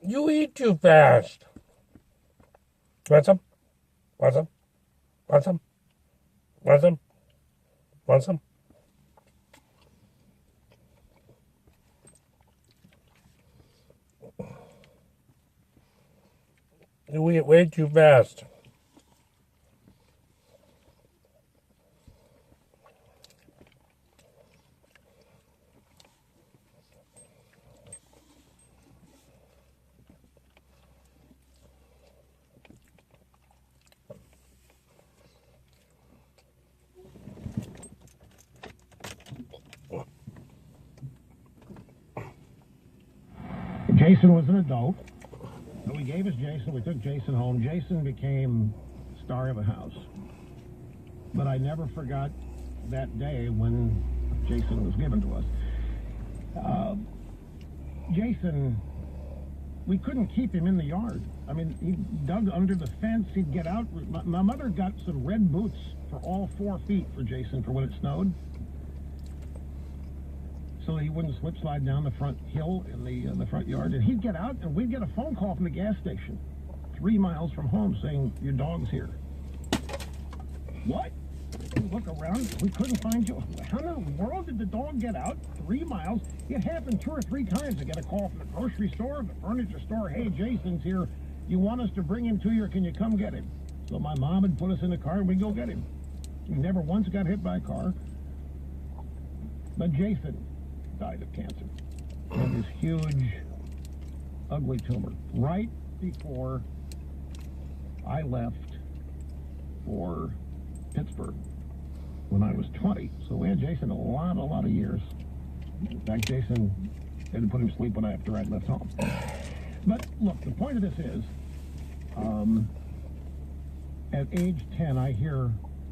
You eat too fast. Want some? Want some? Want some? Want some? Want some? You eat way too fast. Jason was an adult. So we gave us Jason. We took Jason home. Jason became star of the house. But I never forgot that day when Jason was given to us. Jason, we couldn't keep him in the yard. I mean, he dug under the fence. He'd get out. My mother got some red boots for all 4 feet for Jason for when it snowed, so he wouldn't slip slide down the front hill in the front yard. And he'd get out, and we'd get a phone call from the gas station 3 miles from home saying, your dog's here. What? We look around, we couldn't find you. How in the world did the dog get out 3 miles? It happened 2 or 3 times. I get a call from the grocery store, the furniture store. Hey, Jason's here. You want us to bring him to you, or can you come get him? So my mom would put us in the car and we'd go get him. He never once got hit by a car. But Jason died of cancer. And this huge, ugly tumor right before I left for Pittsburgh when I was 20. So we had Jason a lot of years. In fact, Jason didn't put him to sleep after I'd left home. But look, the point of this is, at age 10, I hear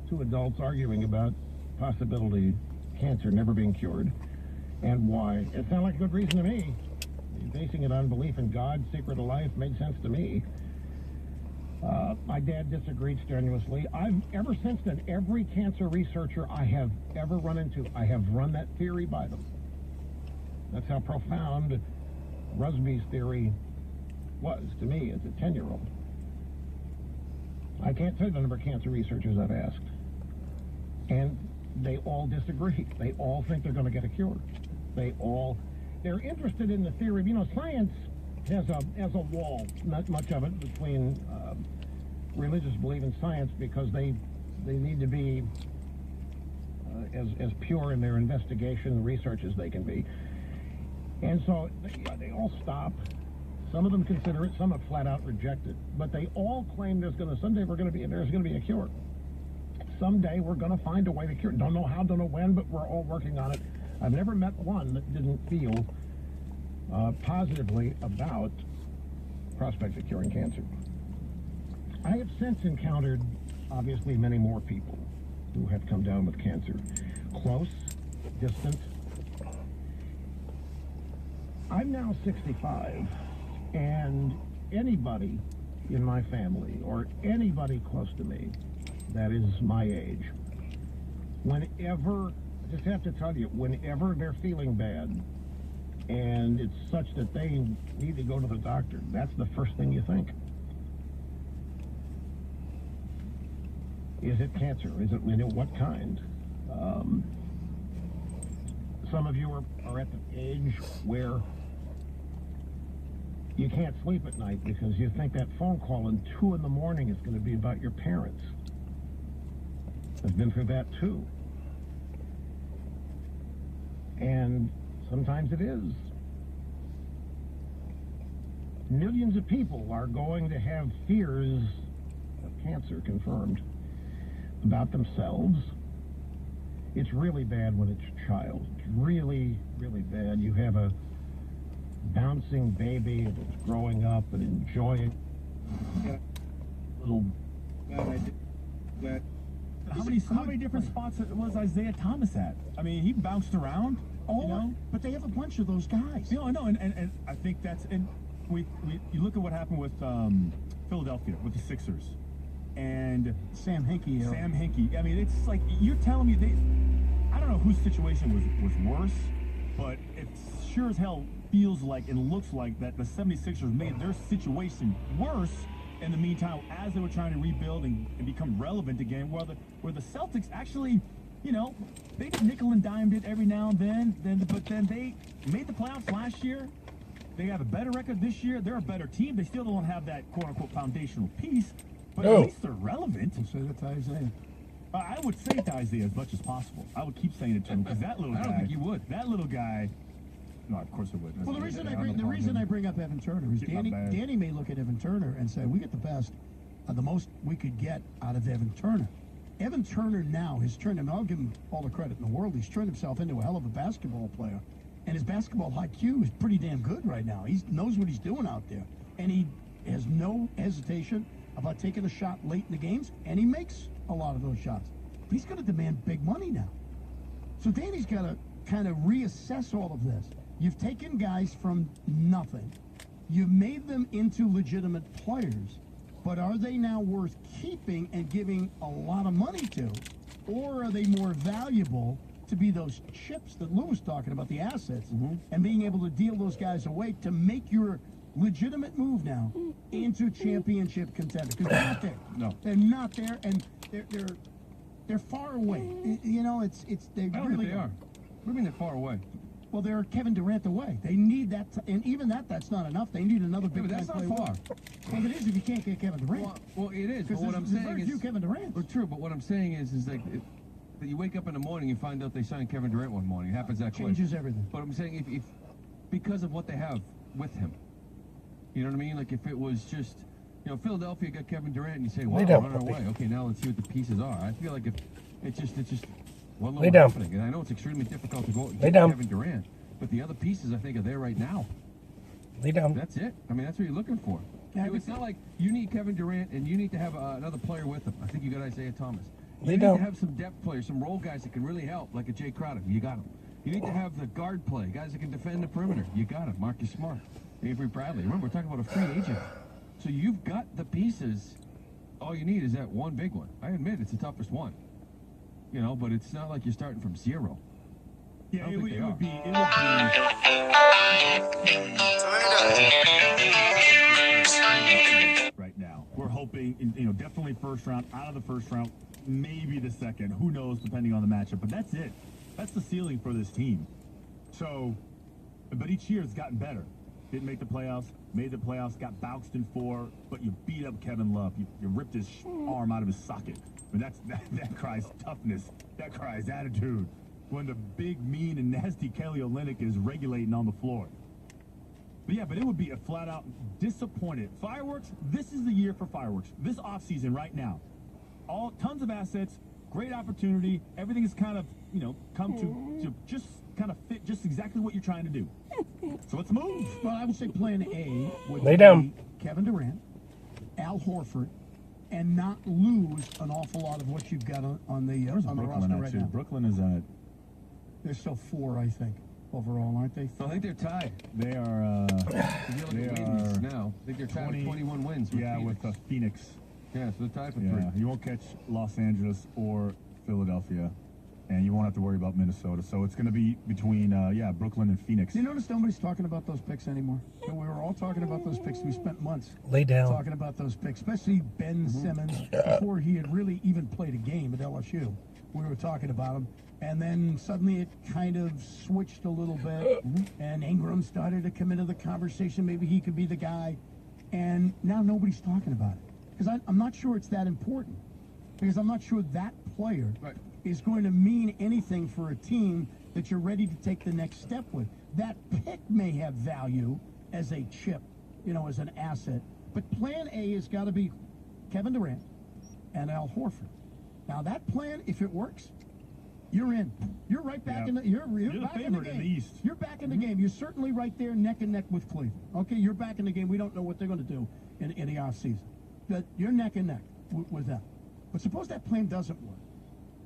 2 adults arguing about possibility cancer never being cured. And why? It sounded like a good reason to me. Basing it on belief in God, secret of life, made sense to me. My dad disagreed strenuously. I've ever since then, every cancer researcher I have ever run into, I have run that theory by them. That's how profound Rusby's theory was to me as a 10-year-old. I can't tell you the number of cancer researchers I've asked. And they all disagree. They all think they're going to get a cure. They're interested in the theory. You know, science has a wall, not much of it, between religious belief and science, because they need to be as pure in their investigation and research as they can be. And so they all stop. Some of them consider it, some have flat out rejected. But they all claim someday there's going to be a cure. Someday we're going to find a way to cure it. Don't know how, don't know when, but we're all working on it. I've never met one that didn't feel positively about prospects of curing cancer. I have since encountered, obviously, many more people who have come down with cancer. Close, distant. I'm now 65, and anybody in my family or anybody close to me that is my age, whenever, I just have to tell you, whenever they're feeling bad and it's such that they need to go to the doctor, that's the first thing you think. Is it cancer? Is it, what kind? Some of you are at the age where you can't sleep at night because you think that phone call at 2 in the morning is going to be about your parents. I've been through that too. And sometimes it is. Millions of people are going to have fears of cancer confirmed about themselves. It's really bad when it's a child. It's really, really bad. You have a bouncing baby that's growing up and enjoying little. How many different spots was Isaiah Thomas at? I mean, he bounced around. Oh, you know? But they have a bunch of those guys. You know, I know, and I think that's, and you look at what happened with Philadelphia with the Sixers and Sam Hinkie. I mean, it's like you're telling me I don't know whose situation was worse, but it's sure as hell feels like and looks like that the 76ers made their situation worse in the meantime as they were trying to rebuild and become relevant again, where the Celtics actually, you know, they did nickel and dimed it every now and then, but then they made the playoffs last year. They have a better record this year. They're a better team. They still don't have that quote-unquote foundational piece, but at least they're relevant. We'll say that to Isaiah. I would say it to Isaiah as much as possible. I would keep saying it to him because that little guy. I don't think you would. That little guy. No, of course I would. Well, the reason I bring up Evan Turner is Danny may look at Evan Turner and say we get the best, the most we could get out of Evan Turner. Evan Turner now has turned him. I'll give him all the credit in the world. He's turned himself into a hell of a basketball player, and his basketball IQ is pretty damn good right now. He knows what he's doing out there, and he has no hesitation about taking a shot late in the games, and he makes a lot of those shots. He's going to demand big money now. So Danny's got to kind of reassess all of this. You've taken guys from nothing. You've made them into legitimate players. But are they now worth keeping and giving a lot of money to? Or are they more valuable to be those chips that Lou was talking about, the assets, and being able to deal those guys away to make your legitimate move now into championship contender? Because they're not there. No. They're not there, and they're far away. You know, they I don't really think they are. What do you mean they're far away? Well, they're Kevin Durant away. They need that, and even that's not enough. They need another big but time that's play. not far. Well, it is if you can't get Kevin Durant. Well, it is. But Because what I'm there's saying very is, few Kevin Durant. well, true. But what I'm saying is like that you wake up in the morning, you find out they signed Kevin Durant one morning. It happens that quick. Changes everything. But I'm saying if because of what they have with him, you know what I mean? Like if it was just, you know, Philadelphia got Kevin Durant, and you say, "Wow, running away." Okay, now let's see what the pieces are. I feel like if it's just one little happening, and I know it's extremely difficult to go and get Kevin Durant, but the other pieces I think are there right now. Lay down. That's it. I mean, that's what you're looking for. It's not like you need Kevin Durant and you need to have another player with him. I think you got Isaiah Thomas. You need to have some depth players, some role guys that can really help, like a Jay Crowder. You got him. You need to have the guard play, guys that can defend the perimeter. You got him. Marcus Smart, Avery Bradley. Remember, we're talking about a free agent. So you've got the pieces. All you need is that one big one. I admit it's the toughest one. You know, but it's not like you're starting from zero. Yeah, it would be. Right now, we're hoping, you know, definitely first round, out of the first round, maybe the second. Who knows, depending on the matchup. But that's it. That's the ceiling for this team. So, but each year it's gotten better. Didn't make the playoffs, made the playoffs, got bounced in 4, but you beat up Kevin Love. You ripped his arm out of his socket. I mean, that cries toughness. That cries attitude. When the big, mean, and nasty Kelly Olynyk is regulating on the floor. But yeah, but it would be a flat-out disappointed. Fireworks, this is the year for fireworks. This offseason right now. Tons of assets, great opportunity. Everything is kind of, you know, come to just kind of fit just exactly what you're trying to do. So let's move. Well, I would say plan A would Lay be down. Kevin Durant, Al Horford, and not lose an awful lot of what you've got on the roster right now. Brooklyn is at... They're still 4, I think, overall, aren't they? I think they're tied. They are... They are now. I think they're tied with 21 wins. With Phoenix. With Phoenix. Yeah, so they're tied for 3. You won't catch Los Angeles or Philadelphia, and you won't have to worry about Minnesota. So it's going to be between, Brooklyn and Phoenix. You notice nobody's talking about those picks anymore? So we were all talking about those picks. We spent months Lay down. talking about those picks, especially Ben Simmons, before he had really even played a game at LSU. We were talking about him. And then suddenly it kind of switched a little bit, and Ingram started to come into the conversation. Maybe he could be the guy. And now nobody's talking about it. Because I'm not sure it's that important. Because I'm not sure that player is going to mean anything for a team that you're ready to take the next step with. That pick may have value as a chip, you know, as an asset. But plan A has got to be Kevin Durant and Al Horford. Now that plan, if it works, you're in. You're right back in the. You're back in the game. In the East. You're back in the game. You're certainly right there, neck and neck with Cleveland. Okay, you're back in the game. We don't know what they're going to do in the offseason. But you're neck and neck with them. But suppose that plan doesn't work.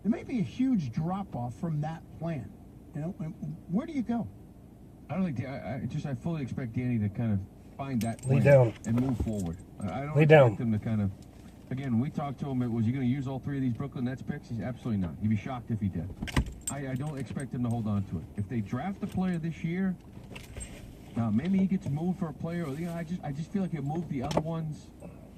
There may be a huge drop off from that plan. You know, where do you go? I don't think I fully expect Danny to kind of find that plan Lay down. and move forward. I don't Lay expect down. him to kind of. Again, when we talked to him, was he going to use all 3 of these Brooklyn Nets picks? He's absolutely not. He'd be shocked if he did. I don't expect him to hold on to it. If they draft a player this year, Maybe he gets moved for a player. Or, I just feel like he'll move the other ones.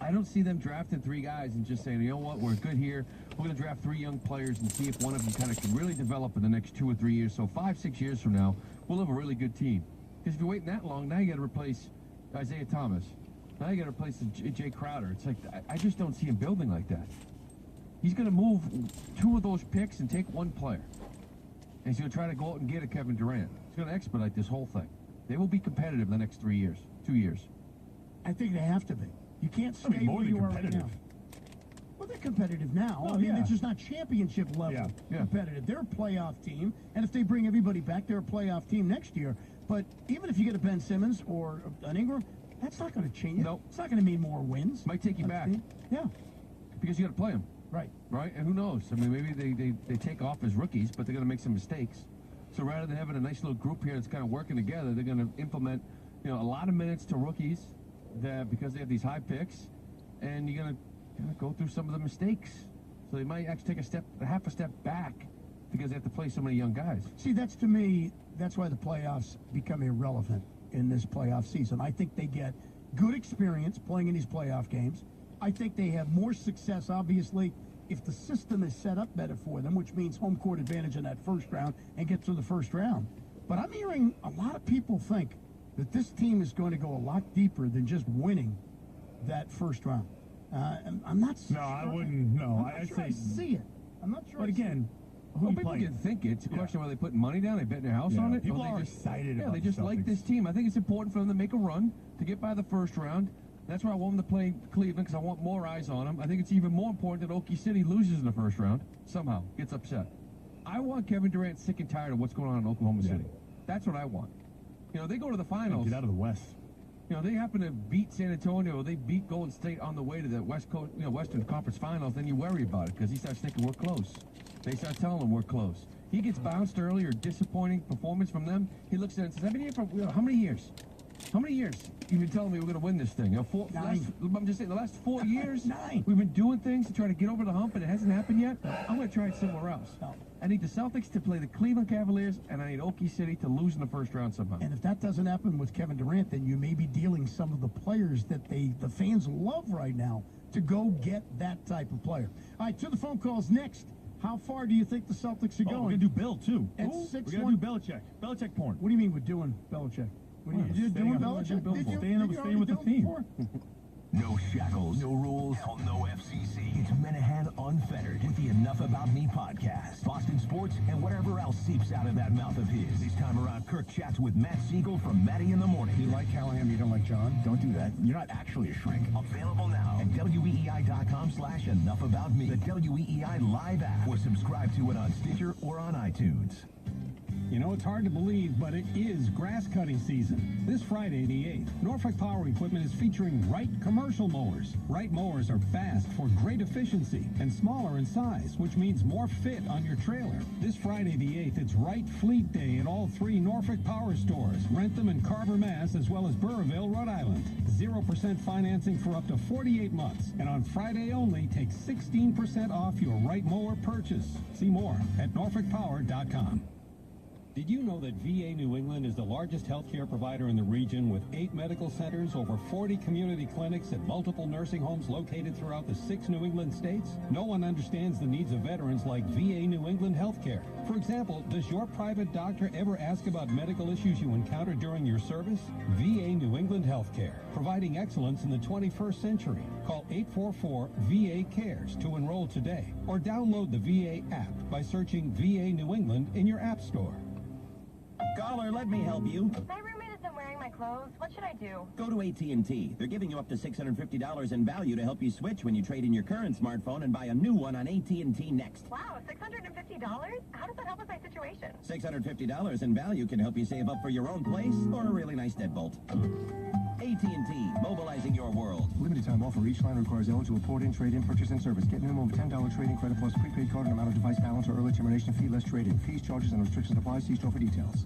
I don't see them drafting 3 guys and just saying, you know what, we're good here. We're going to draft 3 young players and see if one of them kind of can really develop in the next 2 or 3 years. So 5, 6 years from now, we'll have a really good team. Because if you're waiting that long, now you got to replace Isaiah Thomas. Now you got to replace Jay Crowder. It's like, I just don't see him building like that. He's going to move 2 of those picks and take 1 player. And he's going to try to go out and get a Kevin Durant. He's going to expedite this whole thing. They will be competitive the next 3 years, 2 years. I think they have to be. You can't stay more where than you are right competitive. now. Well, they're competitive now. Oh, I mean, yeah. they're just not championship level competitive. They're a playoff team, and if they bring everybody back, they're a playoff team next year. But even if you get a Ben Simmons or an Ingram, that's not going to change. Nope. It's not going to mean more wins. Might take you back. Yeah. Because you got to play them. Right. Right? And who knows? I mean, maybe they take off as rookies, but they're going to make some mistakes. So rather than having a nice little group here that's kind of working together, they're going to implement, a lot of minutes to rookies that because they have these high picks, and you're going to go through some of the mistakes. So they might actually take half a step back because they have to play so many young guys. See, to me, that's why the playoffs become irrelevant in this playoff season. I think they get good experience playing in these playoff games. I think they have more success, obviously, if the system is set up better for them, which means home court advantage in that first round and get to the first round. But I'm hearing a lot of people think that this team is going to go a lot deeper than just winning that first round. I'm not No, I wouldn't. No, I'm not sure I see it. I'm not sure. But again, Well, people can think it. It's a question of whether they put money down, they bet their house on it. People or are they just, excited about they just the like Celtics. this team. I think it's important for them to make a run, to get by the first round. That's why I want them to play Cleveland, because I want more eyes on them. I think it's even more important that Okie City loses in the first round, somehow, gets upset. I want Kevin Durant sick and tired of what's going on in Oklahoma City. That's what I want. They go to the finals. Get out of the West. They happen to beat San Antonio, or they beat Golden State on the way to the West Coast, Western Conference Finals, then you worry about it, because he starts thinking we're close. They start telling him we're close. He gets bounced early or disappointing performance from them. He looks at it and says, I've been here for how many years? How many years you've been telling me we're going to win this thing? 9. I'm just saying, the last 4 years, 9. we've been doing things to try to get over the hump, and it hasn't happened yet. I'm going to try it somewhere else. No. I need the Celtics to play the Cleveland Cavaliers, and I need Okie City to lose in the first round somehow. And if that doesn't happen with Kevin Durant, then you may be dealing some of the players that the fans love right now to go get that type of player. All right, to the phone calls next. How far do you think the Celtics are We're going? going to do Bill, too. At We're 6-1. going to do Belichick. Belichick porn. What do you mean we're doing Belichick? What are you doing Belichick? Staying with the team. No shackles, no rules, hell no FCC. It's Menahan Unfettered with the Enough About Me podcast. Boston sports and whatever else seeps out of that mouth of his. This time around, Kirk chats with Matt Siegel from Matty in the Morning. You like Callahan, you don't like John? Don't do that. You're not actually a shrink. Available now at WEEI.com/EnoughAboutMe. The WEEI live app, or subscribe to it on Stitcher or on iTunes. You know, it's hard to believe, but it is grass cutting season. This Friday, the 8th, Norfolk Power Equipment is featuring Wright commercial mowers. Wright mowers are fast for great efficiency and smaller in size, which means more fit on your trailer. This Friday, the 8th, it's Wright Fleet Day at all 3 Norfolk Power stores. Rent them in Carver, Mass, as well as Burrville, Rhode Island. 0% financing for up to 48 months. And on Friday only, take 16% off your Wright mower purchase. See more at norfolkpower.com. Did you know that VA New England is the largest healthcare provider in the region with 8 medical centers, over 40 community clinics, and multiple nursing homes located throughout the 6 New England states? No one understands the needs of veterans like VA New England Healthcare. For example, does your private doctor ever ask about medical issues you encountered during your service? VA New England Healthcare, providing excellence in the 21st century. Call 844-VA-CARES to enroll today, or download the VA app by searching VA New England in your app store. Caller, let me help you. My roommate isn't wearing my clothes. What should I do? Go to AT&T. They're giving you up to $650 in value to help you switch when you trade in your current smartphone and buy a new one on AT&T Next. Wow, $650? How does that help with my situation? $650 in value can help you save up for your own place or a really nice deadbolt. AT&T, mobilizing your world. Limited time offer. Each line requires eligible port-in, trade-in, purchase, and service. Get minimum of $10 trade-in credit plus prepaid card and amount of device balance or early termination fee, less trade-in. Fees, charges, and restrictions apply. See store for details.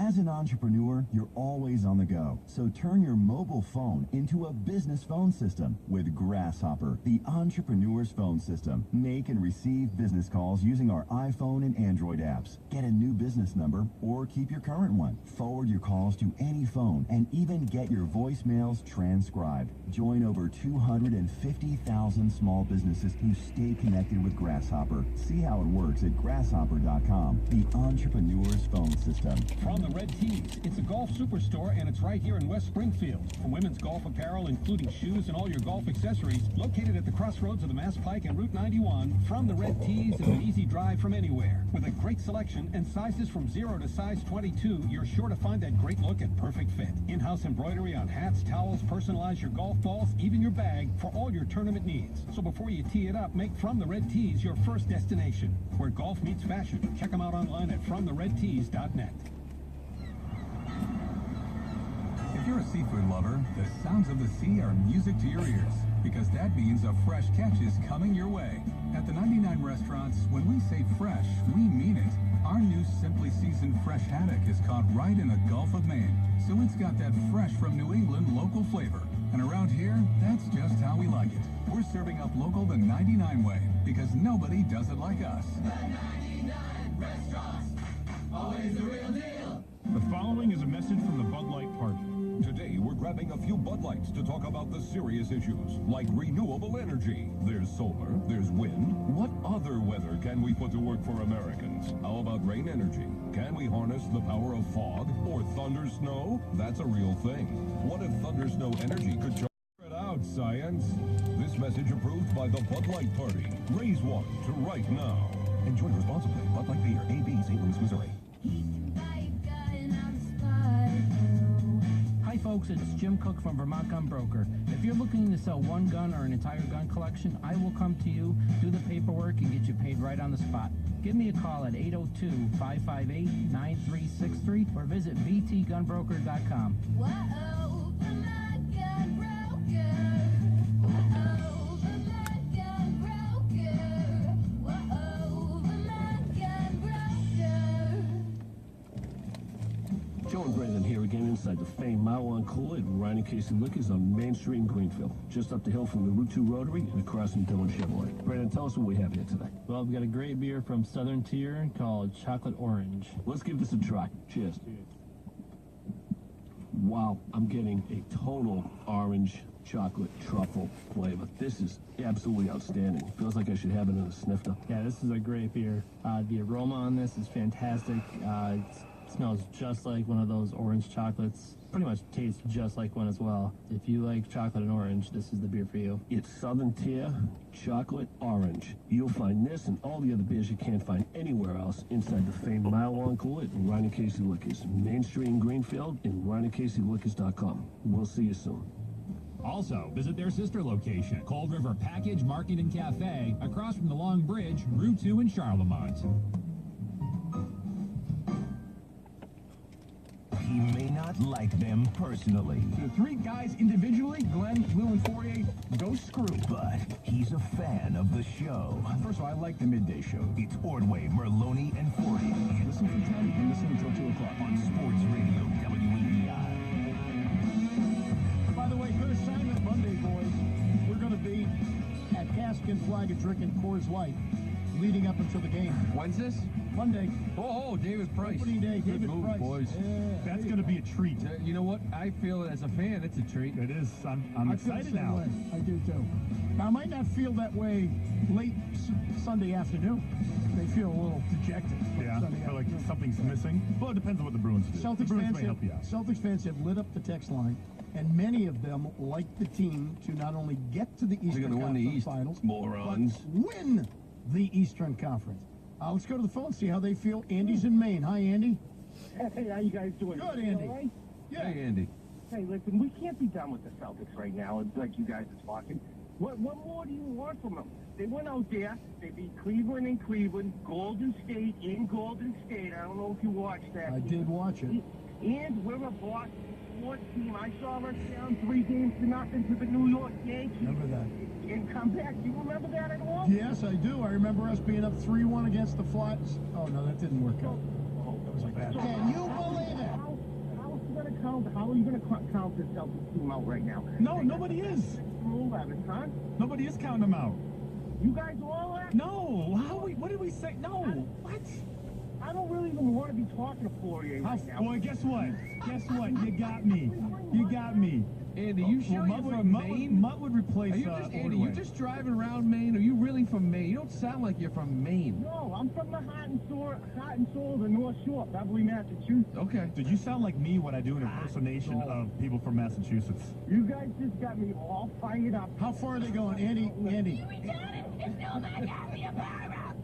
As an entrepreneur, you're always on the go. So turn your mobile phone into a business phone system with Grasshopper, the entrepreneur's phone system. Make and receive business calls using our iPhone and Android apps. Get a new business number or keep your current one. Forward your calls to any phone and even get your voicemails transcribed. Join over 250,000 small businesses who stay connected with Grasshopper. See how it works at grasshopper.com, the entrepreneur's phone system. From the Red Tees, it's a golf superstore, and it's right here in West Springfield. For women's golf apparel, including shoes and all your golf accessories, located at the crossroads of the Mass Pike and Route 91, From the Red Tees is an easy drive from anywhere. With a great selection and sizes from 0 to size 22, you're sure to find that great look and perfect fit. In-house embroidery on hats, towels, personalize your golf balls, even your bag, for all your tournament needs. So before you tee it up, make From the Red Tees your first destination, where golf meets fashion. Check them out online at FromTheRedTees.net. If you're a seafood lover, the sounds of the sea are music to your ears, because that means a fresh catch is coming your way. At the 99 restaurants, when we say fresh, we mean it. Our new Simply Seasoned Fresh Haddock is caught right in the Gulf of Maine, so it's got that fresh from New England local flavor. And around here, that's just how we like it. We're serving up local the 99 way, because nobody does it like us. The 99 restaurants, always the real deal. The following is a message from the Bud Light Party. Today, we're grabbing a few Bud Lights to talk about the serious issues, like renewable energy. There's solar, there's wind. What other weather can we put to work for Americans? How about rain energy? Can we harness the power of fog? Or thunder snow? That's a real thing. What if thunder snow energy could spread out, science? This message approved by the Bud Light Party. Raise one to right now. Enjoy responsibly. Bud Light Beer, AB, St. Louis, Missouri. Hi folks, it's Jim Cook from Vermont Gun Broker. If you're looking to sell one gun or an entire gun collection, I will come to you, do the paperwork, and get you paid right on the spot. Give me a call at 802-558-9363 or visit vtgunbroker.com. Whoa, Vermont Gun Broker. Whoa, Vermont Gun Broker. Whoa, Vermont Gun Broker. Joe and Brandon here again inside the famed Mile Cool at Ryan & Casey Liquors on Main Street in Greenfield, just up the hill from the Route 2 Rotary and across from Dillon Chevrolet. Brandon, tell us what we have here today. Well, we've got a great beer from Southern Tier called Chocolate Orange. Let's give this a try. Cheers. Wow, I'm getting a total orange chocolate truffle flavor. This is absolutely outstanding. Feels like I should have it in a snifter. Yeah, this is a great beer. The aroma on this is fantastic. It smells just like one of those orange chocolates. Pretty much tastes just like one as well. If you like chocolate and orange, this is the beer for you. It's Southern Tier Chocolate Orange. You'll find this and all the other beers you can't find anywhere else inside the famed Mile Cool at Ryan & Casey Liquors, Main Street in Greenfield, and RyanandCaseyLiquors.com. We'll see you soon. Also, visit their sister location, Cold River Package Market and Cafe, across from the Long Bridge, Route 2 in Charlemont. He may not like them personally. The three guys individually, Glenn, Lou, and Fourier, go screw. But he's a fan of the show. First of all, I like the midday show. It's Ordway, Merloni, and Fourier. Listen from 10 and listen until 2 o'clock. On Sports Radio WEEI. By the way, good assignment Monday, boys. We're going to be at Cask and Flag and drinking Coors Light leading up until the game. When's this? Monday. Oh, David Price. Opening day, Good David move, Price. boys. Yeah, That's going to be a treat. You know what? I feel as a fan, it's a treat. It is. I'm I feel excited the same now. way. I do too. Now, I might not feel that way late Sunday afternoon. They feel a little dejected. Yeah, I Sunday feel like afternoon. something's missing. Well, it depends on what the Bruins do. Celtics the Bruins fans may help you out. Celtics fans have lit up the text line, and many of them like the team to not only get to the Eastern gonna win Conference the East, Finals, morons. but win the Eastern Conference. Let's go to the phone, see how they feel. Andy's in Maine. Hi, Andy. Hey, how you guys doing? Good, Andy. All right? Yeah. Hey, Andy. Hey, listen, we can't be done with the Celtics right now. It's like you guys are talking. What more do you want from them? They went out there. They beat Cleveland in Cleveland, Golden State in Golden State. I don't know if you watched that. I did watch it. And we're a Boston sports team. I saw us down 3-0 to the New York Yankees. Remember that. And come back. Do you remember that at all? Yes, I do. I remember us being up 3-1 against the Flats. Oh, no, that didn't work out. That was a bad. Can you believe it? count? How are you going to count the Celtics team out right now? No, nobody is. Through 11, huh? Nobody is counting them out. You guys all are? No. What did we say? No. What? I don't really even want to be talking to Poirier right now. Well, guess what? Guess what? You got me. You got me. Andy, you sure you're from Maine? Mutt would replace Andy, you just driving around Maine? Are you really from Maine? You don't sound like you're from Maine. No, I'm from the heart and soul of the North Shore, Beverly, Massachusetts. Okay. Did you sound like me when I do an impersonation of people from Massachusetts? You guys just got me all fired up. How far are they going, Andy? Andy.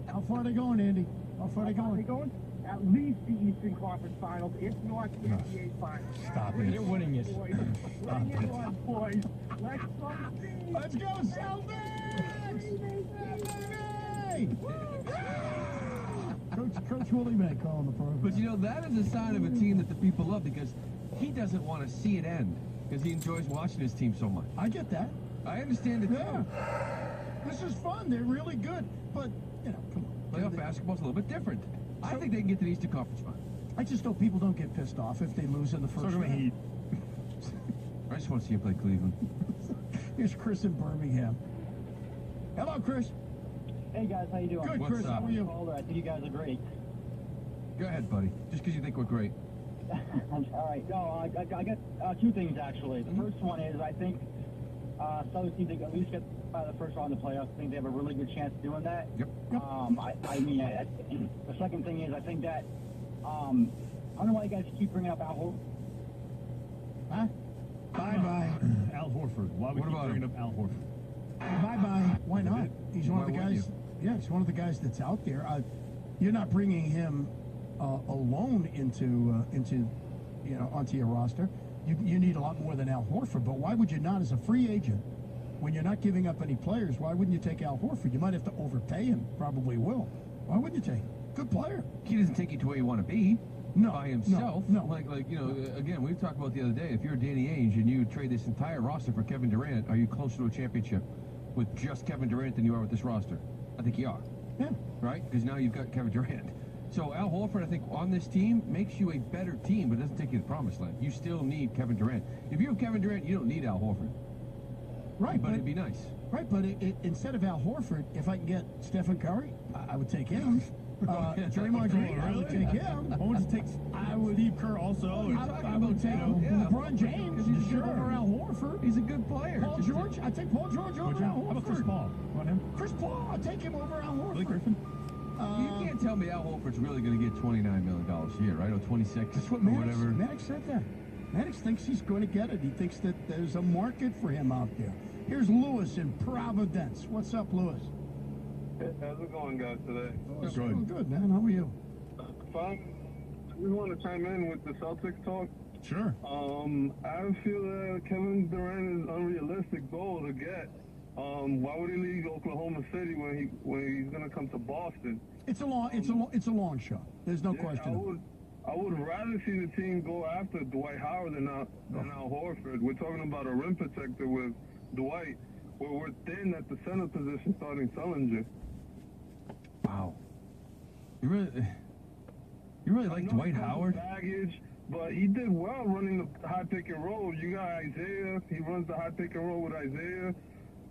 How far are they going, Andy? How far are they going? They're going at least the Eastern Conference Finals, if not the NBA Finals. Stop it. You're winning it. Stop it. On, boys. Let's go, Steve. Let's go, Celtics! Coach Willie May calling the program. But you know, that is a sign of a team that the people love because he doesn't want to see it end because he enjoys watching his team so much. I get that. I understand it too. This is fun. They're really good. But, you know, come on. Playoff basketball's a little bit different. I think they can get to the Eastern Conference Final. I just hope people don't get pissed off if they lose in the first round. Heat. I just want to see you play Cleveland. Here's Chris in Birmingham. Hello, Chris. Hey, guys. How you doing? Good, What's Chris. up? How are you? I think you guys are great. Go ahead, buddy. Just because you think we're great. All right. No, I got two things, actually. The first one is I think Celtics need to at least get by the first round of the playoffs. I think they have a really good chance of doing that. Yep. I mean, the second thing is I think that I don't know why you guys keep bringing up Al Horford. Huh? Bye-bye. Al Horford. Why would you bring up Al Horford? Bye-bye. Why not? He's one of the Why wouldn't guys. Yeah, he's one of the guys that's out there. You're not bringing him alone into onto your roster. You need a lot more than Al Horford. But why would you not, as a free agent, when you're not giving up any players, why wouldn't you take Al Horford? You might have to overpay him. Probably will. Why wouldn't you take him? Good player. He doesn't take you to where you want to be. No, by himself. No. Like you know, again, we talked about the other day. If you're Danny Ainge and you trade this entire roster for Kevin Durant, are you closer to a championship with just Kevin Durant than you are with this roster? I think you are. Yeah. Right? Because now you've got Kevin Durant. So Al Horford, I think, on this team makes you a better team, but doesn't take you to the promised land. You still need Kevin Durant. If you have Kevin Durant, you don't need Al Horford. Right, but it'd be nice. Right, but instead of Al Horford, if I can get Stephen Curry, I would take him. Draymond Green, I would take him. I would take Steve Kerr also. I would take LeBron James. He's Sure. Over Al Horford. He's a good player. Paul George. I take Paul George over Al Horford. How about Chris Paul? Want him? Chris Paul. I take him over Al Horford. Blake Griffin? You can't tell me Al Horford's really going to get $29 million a year, right? Or 26, That's what or whatever. Maddox said that. Maddox thinks he's going to get it. He thinks that there's a market for him out there. Here's Lewis in Providence. What's up, Lewis? How's it going, guys, today? It's going good, man. How are you? Fine. We want to chime in with the Celtics talk. Sure. I feel that Kevin Durant is unrealistic goal to get. Why would he leave Oklahoma City when he's going to come to Boston? It's a long shot. There's no question. I would rather see the team go after Dwight Howard than Al Horford. We're talking about a rim protector with Dwight, where we're thin at the center position starting Sullinger. Wow. You really like Dwight Howard? Baggage, but he did well running the high pick and roll. You got Isaiah. He runs the high pick and roll with Isaiah.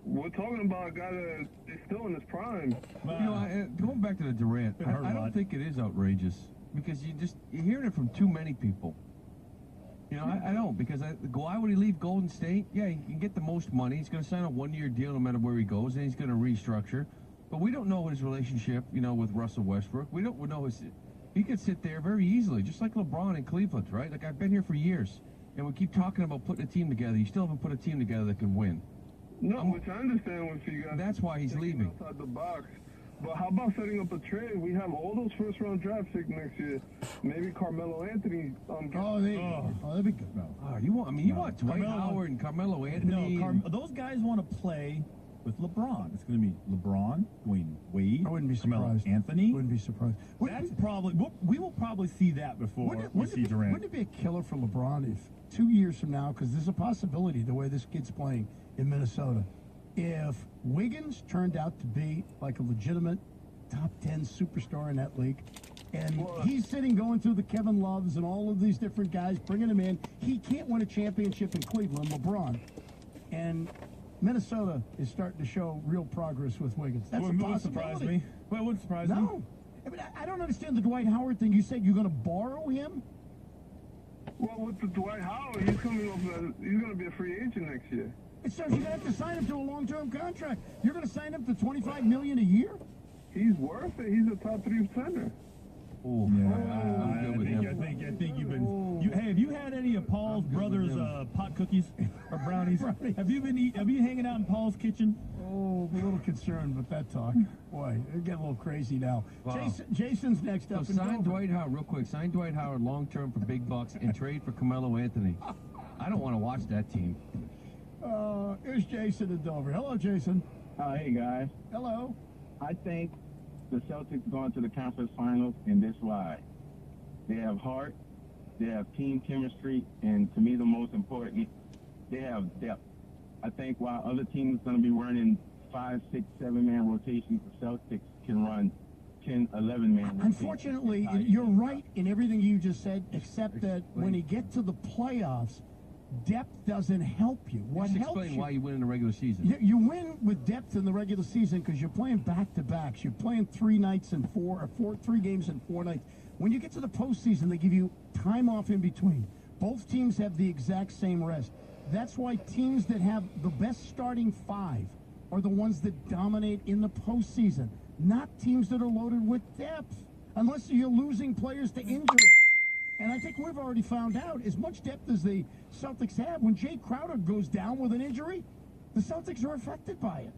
We're talking about a guy that is still in his prime. You know, going back to the Durant, I don't think it is outrageous because you're hearing it from too many people. You know, I don't, because why would he leave Golden State? Yeah, he can get the most money. He's going to sign a one-year deal no matter where he goes, and he's going to restructure. But we don't know his relationship, with Russell Westbrook. We don't know he could sit there very easily, just like LeBron in Cleveland, right? Like, I've been here for years, and we keep talking about putting a team together. You still haven't put a team together that can win. No, which I understand with you guys. That's why he's leaving. Outside the box. But how about setting up a trade? We have all those first-round draft picks next year. Maybe Carmelo Anthony. That'd be good. No. Oh, you want Dwight Howard and Carmelo Anthony? No, those guys want to play with LeBron. It's going to be LeBron, Dwayne Wade. I wouldn't be Carmelo surprised. Anthony. Wouldn't be surprised. That's we will probably see that before we see Durant. Wouldn't it be a killer for LeBron if 2 years from now, because there's a possibility the way this kid's playing in Minnesota, if Wiggins turned out to be like a legitimate top 10 superstar in that league, And he's sitting going through the Kevin Loves and all of these different guys, bringing them in. He can't win a championship in Cleveland, LeBron. And Minnesota is starting to show real progress with Wiggins. That's a possibility. Wouldn't surprise me. Well, it wouldn't surprise me. No. I mean, I don't understand the Dwight Howard thing. You said you're going to borrow him? Well, with the Dwight Howard, he's coming off. He's going to be a free agent next year. It says you're going to have to sign him to a long-term contract. You're going to sign him to $25 million a year? He's worth it. He's a top 3 center. Oh, yeah. I'm good with him. I think you've been. Hey, have you had any of Paul's brothers' pot cookies or brownies? Have you hanging out in Paul's kitchen? Oh, I'm a little concerned with that talk. Boy, it's getting a little crazy now. Wow. Jason's next up. So sign Dwight Howard, real quick. Sign Dwight Howard long-term for big bucks and trade for Carmelo Anthony. I don't want to watch that team. Here's Jason in Dover. Hello, Jason. Hey, guys. Hello. I think the Celtics going to the conference finals, and this why. They have heart, they have team chemistry, and to me the most important, they have depth. I think while other teams are going to be running 5, 6, 7-man rotations, the Celtics can run 10, 11-man rotations. Unfortunately, you're right in everything you just said, except that when you get to the playoffs, depth doesn't help you. What Just helps explain you? why you win in the regular season. You win with depth in the regular season because you're playing back-to-backs. You're playing 3 games in 4 nights. When you get to the postseason, they give you time off in between. Both teams have the exact same rest. That's why teams that have the best starting 5 are the ones that dominate in the postseason, not teams that are loaded with depth, unless you're losing players to injury. And I think we've already found out, as much depth as the Celtics have, when Jay Crowder goes down with an injury, the Celtics are affected by it.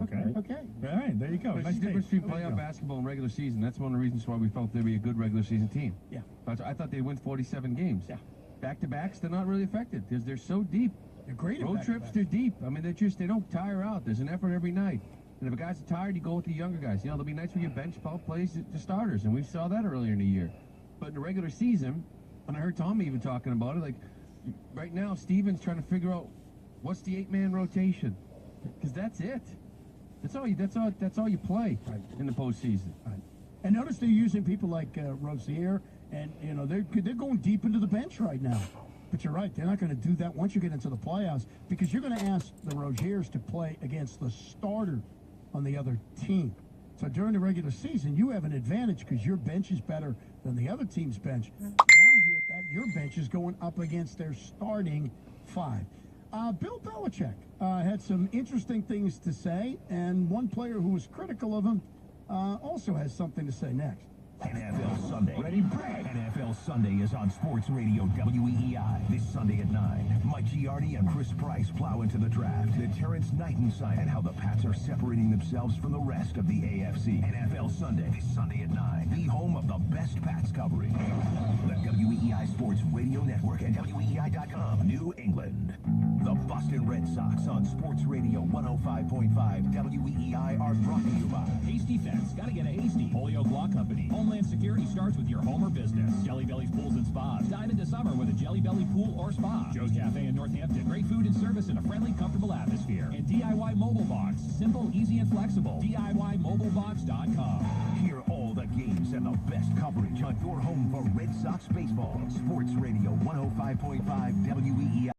Okay. Okay. All right, there you go. There's Nice a difference take. between playoff basketball and regular season. That's one of the reasons why we felt they'd be a good regular season team. Yeah. I thought they'd win 47 games. Yeah. Back-to-backs, they're not really affected because they're so deep. They're great at Road trips, they're deep. I mean, they don't tire out. There's an effort every night. And if a guy's tired, you go with the younger guys. You know, there'll be nights where your bench plays the starters, and we saw that earlier in the year. But in the regular season, and I heard Tommy even talking about it, like, right now, Steven's trying to figure out what's the 8-man rotation. Because that's it. That's all you play in the postseason. Right. And notice they're using people like Rozier, and you know they're going deep into the bench right now. But you're right, they're not going to do that once you get into the playoffs because you're going to ask the Roziers to play against the starter on the other team. So during the regular season, you have an advantage because your bench is better than the other team's bench. Now your bench is going up against their starting 5. Bill Belichick had some interesting things to say, and one player who was critical of him also has something to say next. NFL Sunday. Ready? NFL Sunday is on Sports Radio WEEI. This Sunday at 9. Mike Giardi and Chris Price plow into the draft. The Terrence Knighton sign and how the Pats are separating themselves from the rest of the AFC. NFL Sunday. This Sunday at 9. The home of the best Pats coverage. The WEEI Sports Radio Network and WEEI.com. New England. The Boston Red Sox on Sports Radio 105.5 WEEI are brought to you by Hasty Fence. Gotta get a Hasty. Holyoke Law Company. Homeland Security starts with your home or business. Jelly Belly's Pools and Spas. Dive into summer with a Jelly Belly pool or spa. Joe's Cafe in Northampton. Great food and service in a friendly, comfortable atmosphere. And DIY Mobile Box. Simple, easy, and flexible. DIYMobileBox.com. Hear all the games and the best coverage on your home for Red Sox baseball. Sports Radio 105.5 WEEI.